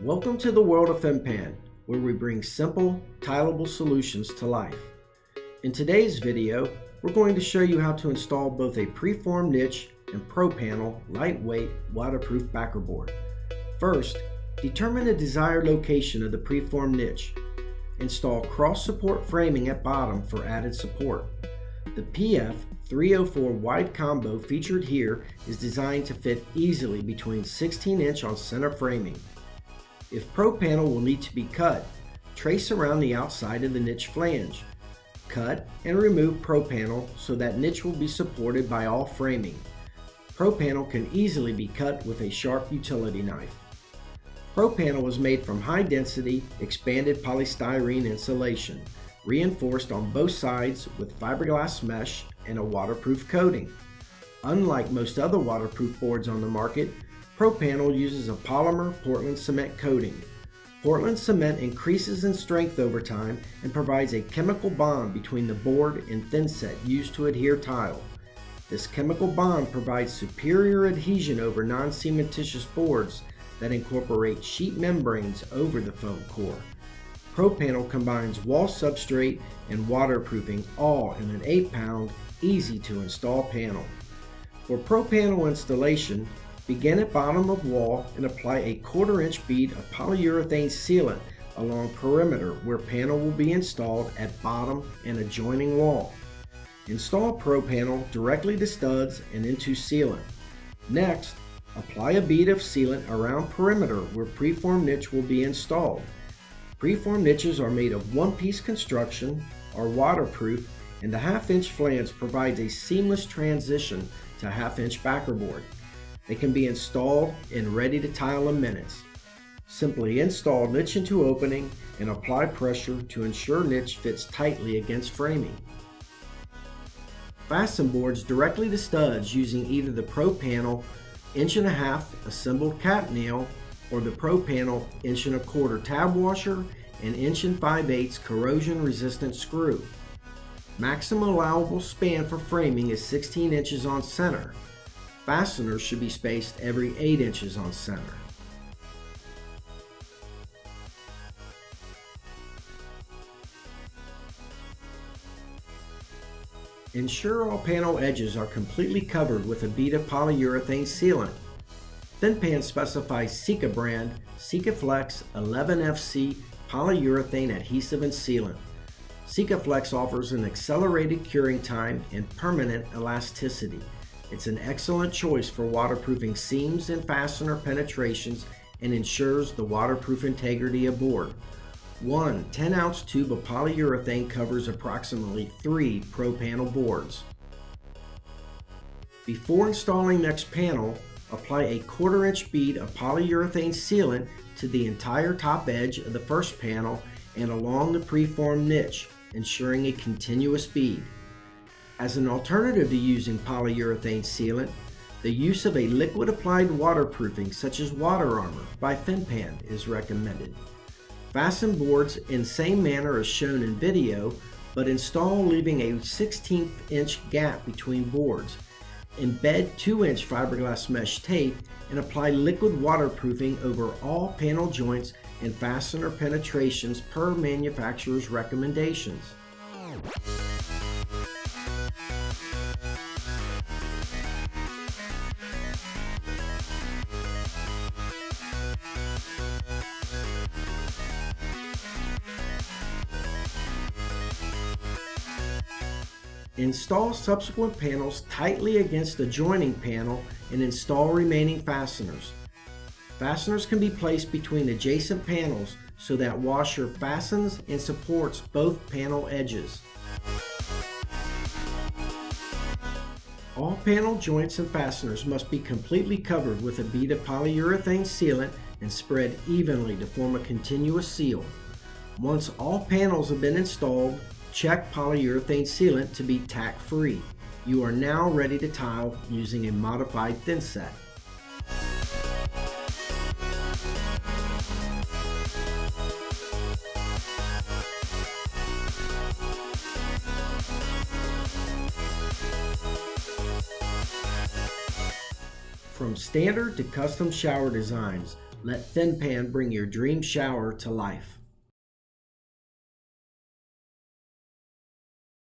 Welcome to the world of FinPan, where we bring simple, tileable solutions to life. In today's video, we're going to show you how to install both a preformed niche and ProPanel lightweight waterproof backer board. First, determine the desired location of the preformed niche. Install cross-support framing at bottom for added support. The PF 304 wide combo featured here is designed to fit easily between 16-inch on center framing. If ProPanel will need to be cut, trace around the outside of the niche flange. Cut and remove ProPanel so that niche will be supported by all framing. ProPanel can easily be cut with a sharp utility knife. ProPanel is made from high-density, expanded polystyrene insulation, reinforced on both sides with fiberglass mesh and a waterproof coating. Unlike most other waterproof boards on the market, ProPanel uses a polymer Portland cement coating. Portland cement increases in strength over time and provides a chemical bond between the board and thinset used to adhere tile. This chemical bond provides superior adhesion over non-cementitious boards that incorporate sheet membranes over the foam core. ProPanel combines wall substrate and waterproofing all in an 8-pound, easy-to-install panel. For ProPanel installation, begin at bottom of wall and apply a 1/4-inch bead of polyurethane sealant along perimeter where panel will be installed at bottom and adjoining wall. Install ProPanel directly to studs and into sealant. Next, apply a bead of sealant around perimeter where preformed niche will be installed. Preformed niches are made of one-piece construction, are waterproof, and the 1/2-inch flange provides a seamless transition to 1/2-inch backer board. They can be installed and ready to tile in minutes. Simply install niche into opening and apply pressure to ensure niche fits tightly against framing. Fasten boards directly to studs using either the ProPanel 1.5" assembled cap nail or the ProPanel 1.25" tab washer and 1 5/8" corrosion resistant screw. Maximum allowable span for framing is 16 inches on center. Fasteners should be spaced every 8 inches on center. Ensure all panel edges are completely covered with a bead of polyurethane sealant. FinPan specifies Sika brand Sikaflex 11FC polyurethane adhesive and sealant. Sikaflex offers an accelerated curing time and permanent elasticity. It's an excellent choice for waterproofing seams and fastener penetrations and ensures the waterproof integrity of board. One 10-ounce tube of polyurethane covers approximately 3 ProPanel boards. Before installing next panel, apply a 1/4-inch bead of polyurethane sealant to the entire top edge of the first panel and along the preformed niche, ensuring a continuous bead. As an alternative to using polyurethane sealant, the use of a liquid applied waterproofing such as Water Armor by FinPan is recommended. Fasten boards in same manner as shown in video, but install leaving a 1/16" gap between boards. Embed 2-inch fiberglass mesh tape and apply liquid waterproofing over all panel joints and fastener penetrations per manufacturer's recommendations. Install subsequent panels tightly against the joining panel and install remaining fasteners. Fasteners can be placed between adjacent panels so that washer fastens and supports both panel edges. All panel joints and fasteners must be completely covered with a bead of polyurethane sealant and spread evenly to form a continuous seal. Once all panels have been installed, check polyurethane sealant to be tack-free. You are now ready to tile using a modified thinset. From standard to custom shower designs, Let FinPan bring your dream shower to life.